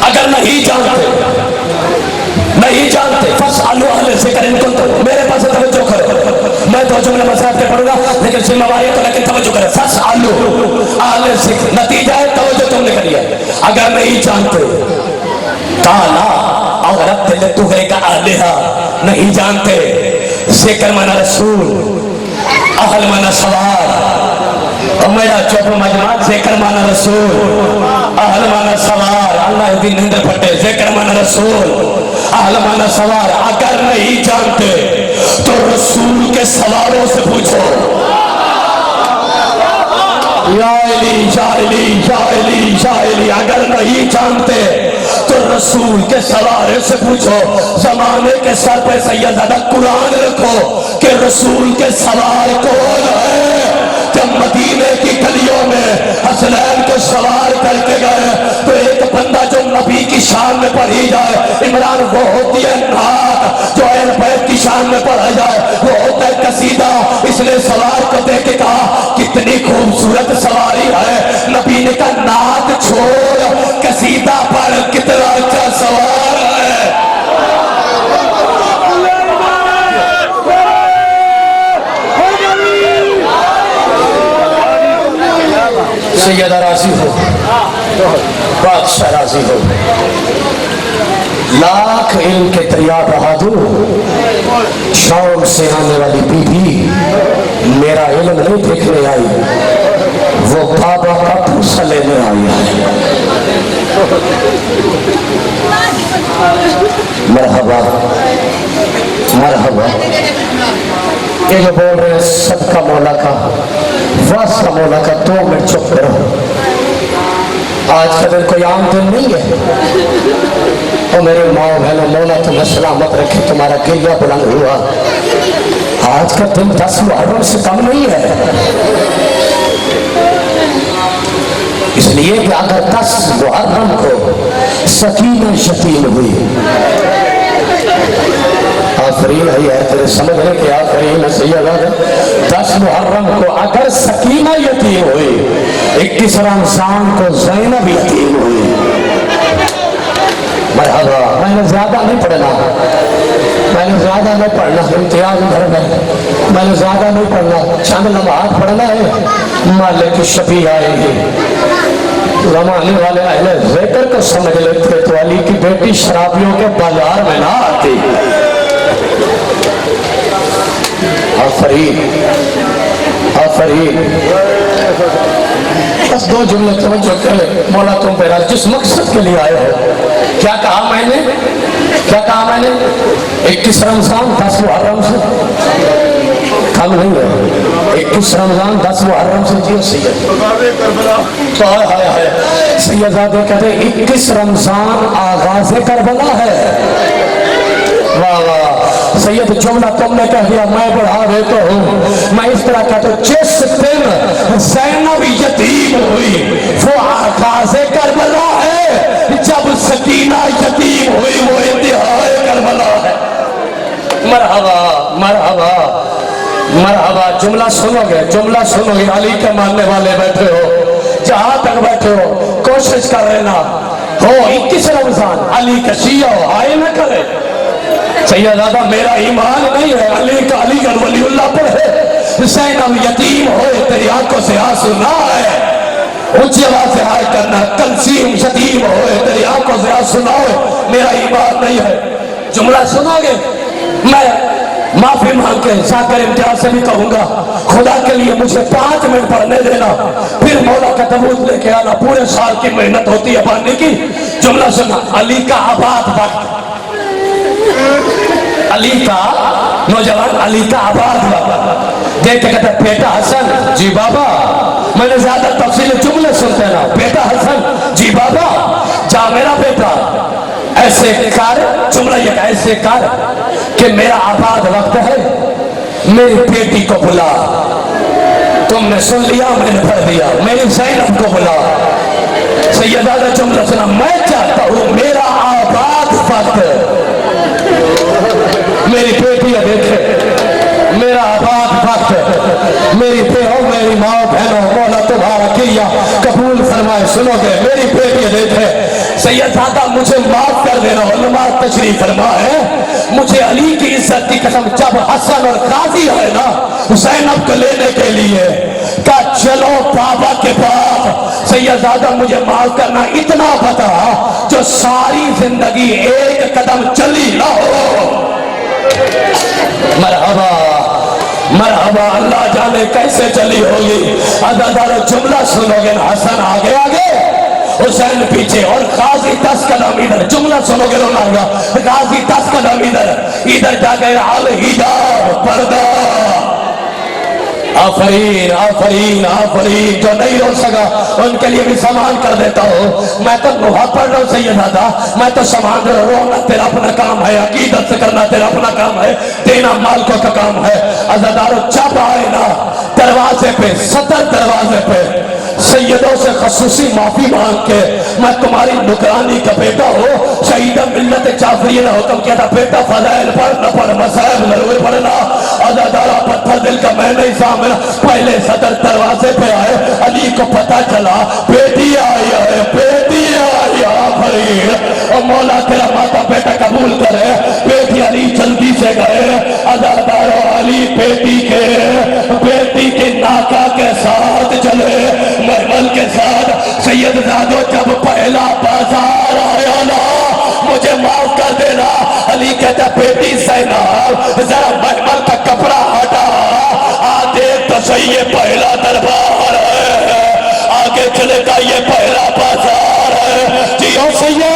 अगर नहीं जानते फस आलू अहले ज़िक्र इन कुंतुम मेरे पास तवज्जो करो मैं तो जुमले मसरात पे पढ़ूंगा लेकिन जिम्मेवारी तो लेकिन तवज्जो करो फस आलू अहले ज़िक्र नतीजा है तवज्जो तुमने कर लिया अगर नहीं जानते काला औरत दिल तुहे का आलिहा नहीं जानते ज़िक्र माना रसूल अहल माना सवार मेरा चौप मजमा ज़िक्र माना रसूल अहल माना सवार अल्लाह दिन निंदर फटे ज़िक्र माना रसूल अहल माना सवार अगर नहीं जानते तो रसूल के सवारों से पूछो या अली अगर नहीं जानते तो रसूल के सवारे से पूछो जमाने के सर पे सैयदाना कुरान रखो कि रसूल के सवार कौन है जब मदीने की गलियों में हसनैन को सवार करके गए तो एक बंदा जो नबी की शान में पढ़ी जाए इमरान वो होती है नात जो अहल बैत की शान में पढ़ा जाए वो होता है कसीदा इसने सवार को देख के कहा कितनी खूबसूरत सवारी है नबी ने कहा नात छोड़ कसीदा पर कितना अच्छा सवार है सैयदा राजी हो बादशाह राजी हो लाख इल्म के दरिया बहादुर शाम से आने वाली बीबी मेरा इल्म नहीं देखने आई, वो बाबा का पूसा लेने आई है। मरहबा मरहबा। ये जो बोल रहे हैं सबका मौला का वास्ता मौला का, 2 मिनट चुप करो। आज का दिन कोई आम दिन नहीं है। और मेरे माओ बहनों, मौला तुम्हें सलामत रखे, तुम्हारा गिरिया बुलंद हुआ। आज का दिन 10 मुहर्रम से कम नहीं है, इसलिए कि अगर 10 मुहर्रम को सकीना यतीम हुई, आफरीन है यार, तेरे समझ रहे कि आफरीन है सही है। 10 मुहर्रम को अगर सकीना यतीम हुई, 21 रमजान को ज़ैनब यतीम हुई। मरहबा। मैंने ज्यादा नहीं पढ़ना, मैंने ज्यादा नहीं पढ़ना, इम्तियाज घर में मैंने ज्यादा नहीं पढ़ना, चंद नमाज पढ़ना है। मालिक की शफी आएगी, जमाने वाले अहले ज़िक्र को समझ लेते तो अली की बेटी शराबियों के बाजार में ना आती। आफरीन आफरीन। बस 2 जुमले तवज्जो करे। मौला तुम पे राज, जिस मकसद के लिए आए हो। क्या कहा मैंने, क्या कहा मैंने? 21 रमजान 10 मुहर्रम से कम नहीं है। 21 रमजान 10 मुहर्रम से जियो सैयद। तो हाय हाय हाय, सैयदादे कहते 21 रमजान आगाज़ करबला है। वाह वाह सैयद, जुमला तुमने कह दिया, मैं बढ़ा देता हूँ। मैं इस तरह कहता हूँ, जिस दिन ज़ैनब यतीम हुई वो आगाज़े करबला है, जब सकीना यतीम हुई वो इंतहाए करबला है। मरहबा मरहबा मरहबा। जुमला सुनोगे, जुमला सुनोगे। अली के मानने वाले बैठे हो, जहां तक बैठे हो कोशिश कर लेना हो 21 रमजान अली का शिया हो, आए न करे। सैयदादा मेरा ईमान नहीं है, अली का अलीगढ़ वलीउल्लाह पर है। ज़ैनब यतीम हो, तेरी आंखों से आंसू ना आए, ऊंची आवाज से हाय करना। कलसीम यतीम हो, तेरी आंखों से आंसू ना हो, मेरा ईमान नहीं है। जुमला सुनोगे, मैं माफी मांग के जाकर इम्तियाज से भी कहूंगा, खुदा के लिए मुझे 5 मिनट पढ़ने देना, फिर मौला का तबूत लेके आना। पूरे साल की मेहनत होती है पढ़ने की। जुमला सुना। अली का आबाद वक्त, अली का नौजवान, अली का आबाद वक्त देख के कहता बेटा हसन जी बाबा। मैंने ज्यादा तफसील जुमले सुनते ना। बेटा हसन जी बाबा, जा मेरा बेटा ऐसे कर, जुमला ये ऐसे कर कि मेरा आबाद वक्त है, मेरी बेटी को बुला। तुमने सुन लिया, मैंने पढ़ दिया। मेरी ज़ैनब को बुला। सैयदा का जुमला सुना। मैं चाहता हूं मेरा आबाद वक्त, मेरी बेटी देखे, मेरा आबाद वक्त, मेरी बहनों, मेरी माँ बहनों, मौला तुम्हारा किया कबूल फरमाए। सुनोगे, मेरी बेटी देखे। सैयदादा मुझे माफ कर देना, उलमा तशरीफ फरमाए। मुझे अली की इज्जत की कसम, जब हसन और काजी है ना ज़ैनब को लेने के लिए, का चलो बाबा के पास। सैयदादा मुझे माफ करना, इतना बता जो सारी जिंदगी एक कदम चली ना हो। मरहबा मरहबा। अल्लाह जाने कैसे चली होगी। अदादार जुमला सुनोगे ना, हसन आगे आगे, हुसैन पीछे, और गाजी 10 कदम इधर। जुमला सुनोगे तो मारेगा, गाजी 10 कदम इधर, इधर जाकर अल हिजाब पर्दा। आफरीन आफरीन आफरीन। जो नहीं रो सका उनके लिए भी सामान कर देता हूँ। मैं तो नुहा पढ़ रहा हूँ सैयदादा, मैं तो सामान कर। रोना तेरा अपना काम है, अकीदत से करना तेरा अपना काम है, देना मालिकों का काम है। अज़ादारों जब आए ना दरवाजे पे, सदर दरवाजे पे सैयदों से खसूसी माफी मांग के, मैं तुम्हारी नुकरानी का बेटा हूँ। शहीद मिल्लत जाफरी ने हुक्म किया था, बेटा फज़ाइल पढ़ न पढ़, मसाइब जरूर पढ़ना। अज़ादारा पत्थर दिल का मैं नहीं सामना। पहले सदर दरवाजे पे आए, अली को पता चला बेटी आई है, बेटी आई है। और मौला तेरा माता बेटा कबूल करे। बेटी अली जल्दी से गए। अज़ादारों अली बेटी के नाका के साथ चले, महमल के साथ। सैयदजादो जब पहला बाजार आया ना, मुझे माफ कर देना। अली कहता बेटी ज़ैनब भाई ये पहला दरबार है, आगे चले का ये पहला बाजार है। जियो सैया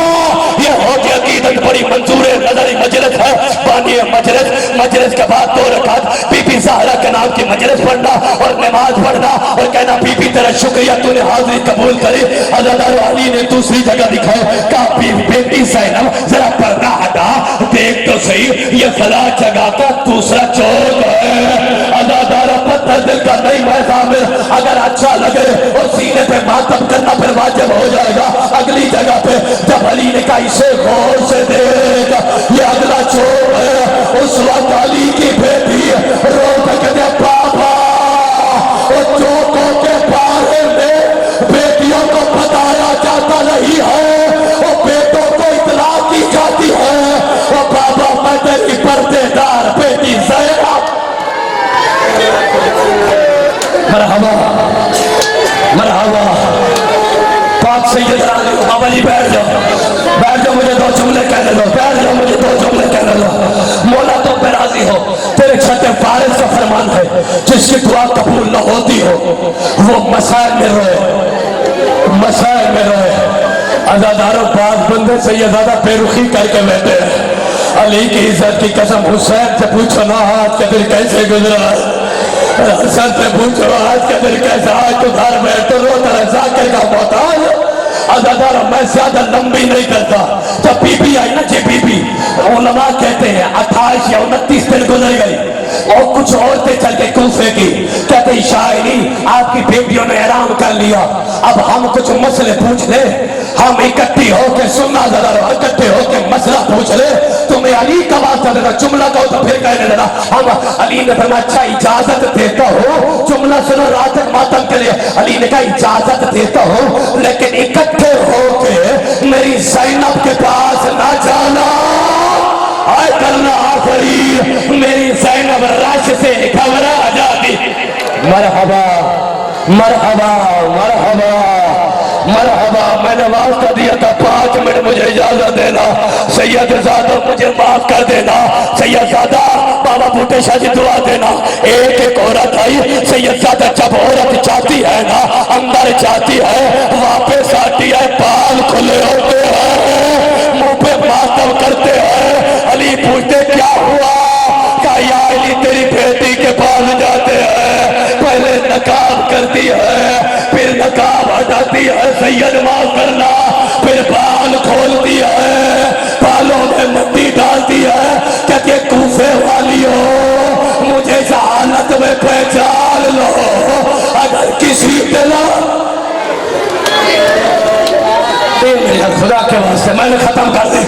ये होती अकीदत बड़ी मंजूर नजरी मजलिस है। बानी मजलिस, मजलिस के बाद 2 रकात बीबी ज़हरा के नाम की मजलिस पढ़ना और नमाज पढ़ना और कहना बीबी तेरा शुक्रिया तूने हाजिरी कबूल करी। अज़ादार अली ने दूसरी जगह दिखाए का बेटी ज़ैनब जरा पर्दा हटा देख तो सही, ये फला जगह का दूसरा चौक है। अज़ादार पत्थर दिल का नहीं मैं शामिल, अगर अच्छा लगे और सीने पे मातम करना फिर वाजिब हो जाएगा। अगली जगह पे जब अली ने कहा इसे गौर से देख ये अगला चोर है, उस वक्त अली की बेटी रो कहते पापा और चौकों के बारे में बेटियों को बताया जाता नहीं है, वो बेटों को इतला की जाती है। वो बाबा मैं तेरी पर्देदार बेटी ज़ैनब। मरहबा मरहबा पाक सैयद बाबा जी बैठ जाओ, मुझे 2 जुमले कहने दो, बैठ जाओ, मुझे 2 जुमले कहने दो। मौला तो पे राजी हो, तेरे छठे फारिज का फरमान है जिसकी दुआ कबूल न होती हो वो मसाइल में रोए, मसाइल में रोए। अज़ादारों पाक बंदे सैयदादा बेरुखी करके बैठे हैं। अली की इज्जत की कसम हुसैन से पूछो ना आज का दिन कैसे गुजरा, हसन से पूछो आज का दिन कैसा, आज तो घर बैठ तो रोता है जाकर का मोहताज। अज़ादार मैं ज्यादा लंबी नहीं करता, जब बीबी आई ना जे बीबी उलमा कहते हैं 28 या 29 दिन गुजर गई और कुछ औरतें चल के कूफे की कहते शायरी आपकी बेटियों ने आराम कर लिया, अब हम कुछ मसले पूछ ले, हम इकट्ठी होके सुनना जरा, इकट्ठे होके मसला पूछ ले। तुम्हें अली का वास्ता देना, जुमला कहो तो फिर कहने देना। हम अली ने फरमाया अच्छा इजाजत देता हो, जुमला सुनो रात तक मातम के लिए। अली ने कहा इजाजत देता हो लेकिन इकट्ठे होके मेरी ज़ैनब के पास ना जाना, आए करना आखिरी मेरी ज़ैनब रश से घबरा जाती। मरहबा मरहबा मरहबा मरहबा। मैंने वास्ता दिया था 5 मिनट मुझे इजाजत देना। सैयदजादा मुझे माफ कर देना, सैयदजादा बाबा बूटे शाह जी दुआ देना। एक औरत आई सैयदजादा, जब औरत जाती है ना अंदर जाती है वापस आती है बाल खुले होते हैं, मुंह पे मातम करते हैं। अली पूछते क्या हुआ, क्या या अली तेरी बेटी के पास जाते हैं, पहले नकाब करती है फिर नकाब हटाती है, सैयद माफ करना, फिर बाल खोलती है, बालों में मट्टी डालती है। कहती कूफे वालियों मुझे इस हालत में पहचान लो, अगर किसी दिला खुदा के वास्ते मैंने खत्म कर दी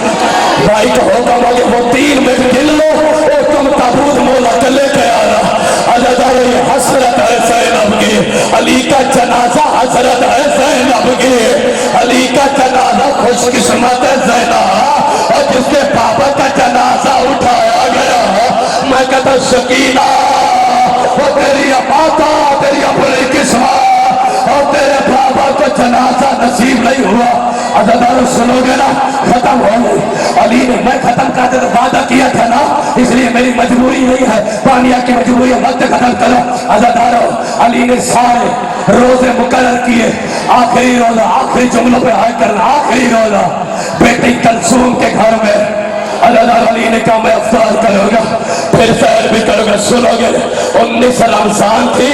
भाई का होगा मुझे वो 3 मिनट गिन लो और तुम ताबूत मोला के लेके आना। अज़ादार ये हसरत है ज़ैनब की, अली का जनाजा हसरत है ज़ैनब की, अली का जनाजा खुशकिस्मत है ज़ैनब और जिसके पापा का जनाजा उठाया गया। मैं कहता शकीना वो तेरी माता तेरी अपनी किस्मत और तेरे पापा को जनाजा नसीब नहीं हुआ। अज़ादार सुनोगे ना खत्म हो गई। अली ने मैं खत्म करते तो वादा किया था ना, इसलिए मेरी मजबूरी नहीं है, पानिया की मजबूरी है, वक्त खत्म करो। अज़ादारों अली ने सारे रोजे मुकर्रर किए, आखिरी रोजा आखिरी जुमलों पे हाय करना, आखिरी रोजा बेटी कलसूम के घर में। अज़ादार अली ने कहा मैं अफ्तार करूंगा फिर सैर भी करूंगा। सुनोगे 19 रमजान थी,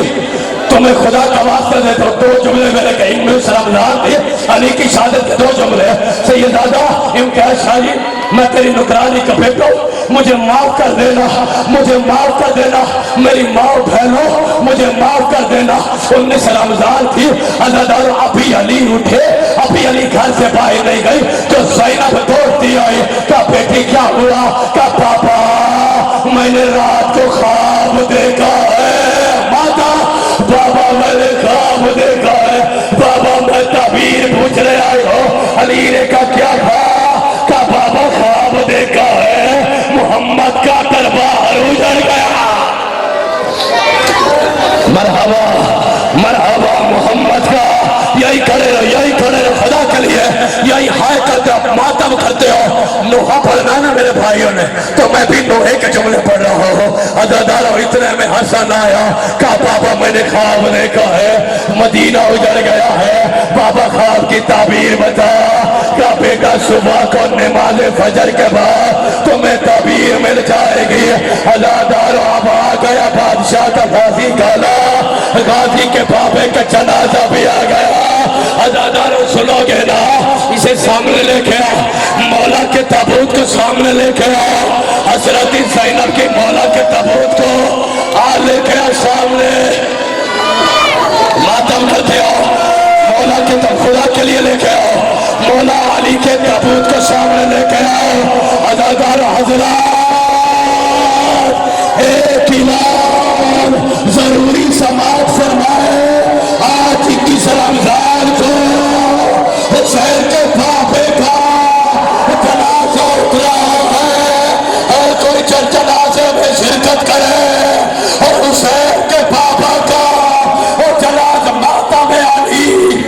तुम्हें खुदा का वास्ता दे तो 2 जुमले मेरे कहीं में रमजान थे, अली की शहादत के 2 जुमले। सैयदादा इम्तियाज शाही मैं तेरी नुकरानी का बेटा हूं, मुझे माफ कर देना, मुझे माफ कर देना, मेरी माँ बहनों मुझे माफ कर देना। 19 रमजान थी। अज़ादार अभी अली उठे, अभी अली घर से बाहर नहीं गई तो ज़ैनब दौड़ती आई, क्या बेटी क्या हुआ, क्या पापा मैंने रात को ख्वाब देखा है, माता बाबा मैंने ख्वाब देखा है, बाबा मैं ताबीर पूछने आई हो। अली ने कहा क्या था, बाबा ख्वाब देखा है मोहम्मद का दरबार उजड़ गया। मरहबा मरहबा मोहम्मद का, यही खड़े रहो, यही खड़े रहो, खुदा के लिए यही हाय करते हो, मातम करते हो। नोहा पढ़ना ना मेरे भाइयों ने तो मैं भी नोहे के जुमले पढ़ रहा हूँ। अज़ादारों इतने में हसन आया, कहा बाबा मैंने ख्वाब देखा है, मदीना उजड़ गया है, बाबा ख्वाब की ताबीर बता। क्या बेटा सुबह को नमाज फजर के बाद तुम्हें ताबीर मिल जाएगी। अजादारों अब आ गया बादशाह का गाजी काला, गाजी के बाबे का जनाजा भी आ गया। अजादारों सुनोगे ना, इसे सामने लेके आओ, मौला के ताबूत को सामने लेके आओ, हजरत ज़ैनब के मौला के ताबूत को आ लेके आओ सामने, मातम करते आओ, मौला के खुदा के लिए लेके आओ, मौला अली के ताबूत को सामने लेके आओ। अदादार हजरात, एक इमाम जरूरी समाअत फरमाए, आज 21 रमजान को हुसैन के बाबे का जनाजा उतरा है, और कोई जनाजे में शिरकत करे और हुसैन के बाबा का वो जनाजा माता में आनी।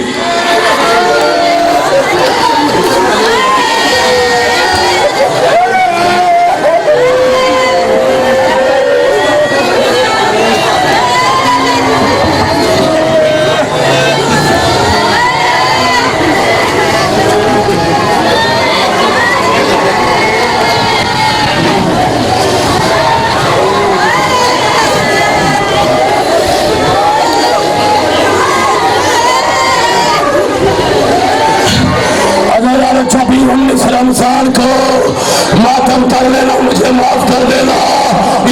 रमजान को मातम कर लेना, मुझे माफ कर देना।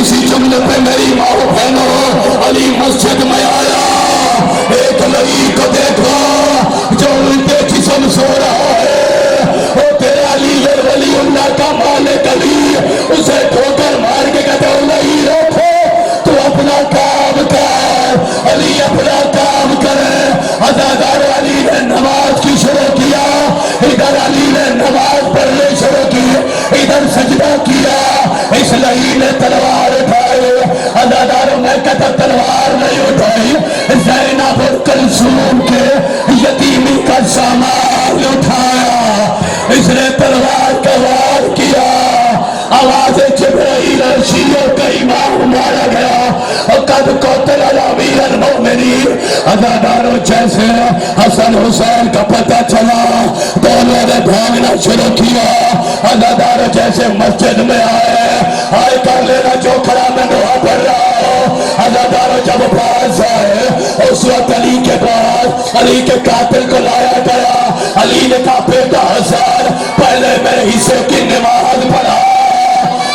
इसी जुमले पे मेरी माँ बहनों, अली मस्जिद में आया, एक लगी को देखो जो उल्टे जिस्म सो रहा है, वो तेरे अली वली उल्लाह का मालिक अली, उसे ठोकर मार के कहते नहीं रोको, तू अपना काम कर, अली अपना काम करे। अदादार अली ने नमाज की शुरू किया, इधर अली ने नमाज पढ़ने शुरू की, इधर सजदा किया, इस लही ने तलवार उठाई। अदादारों ने कहता तलवार नहीं उठाई, ज़ैनब और कुलसूम के यतीमी का सामान उठाया, इसने तलवार का वार किया। आवाज जिब्राइल और शीयों का इमाम मारा गया, और कद कोतल अमीर अल-मोमिनीन। अदादारों जैसे हसन हुसैन का पता चला, दोनों ने भागना शुरू किया। अदादारों जैसे मस्जिद में आए कर लेना जो खड़ा मैं दुआ पढ़ रहा हूँ। अदादारों जब पास आए, उस वक्त अली के पास अली के कातिल को लाया गया। अली ने कहा बेटा हसन, पहले मेरे हिस्से की नमाज पढ़ा।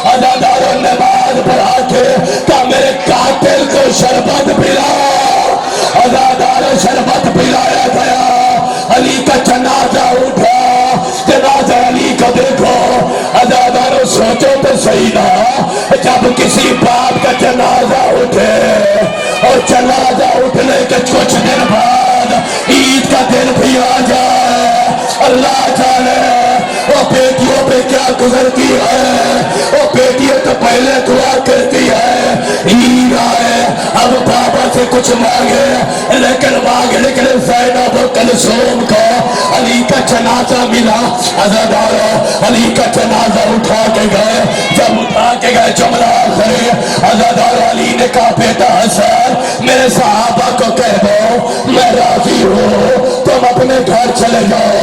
अदादारों नमाज पढ़ा के कहा मेरे कातिल को शरबत पिला। अदादारों शरबत पिलाया गया, अली का जनाजा उठा, जनाजा अली को देखो। अदादारों सोचो तो सही ना, जब किसी बाप का जनाजा उठे और जनाजा उठने के कुछ दिन बाद ईद का दिन भी आ जाए, अल्लाह जाने वो बेटियों पे क्या गुजरती है। वो बेटियों तो पहले दुआ करती है, ईद आए अब बाबा से कुछ मांगे, लेकिन मांगने के लिए ज़ैनब और कुलसूम को अली का जनाजा मिला। अज़ादारों अली का जनाजा उठा के गए, जब उठा के गए जुमला आखिरी, अज़ादारों अली ने कहा बेटा हसन मेरे सहाबा को कह दो मैं राजी हूँ, तुम अपने घर चले जाओ।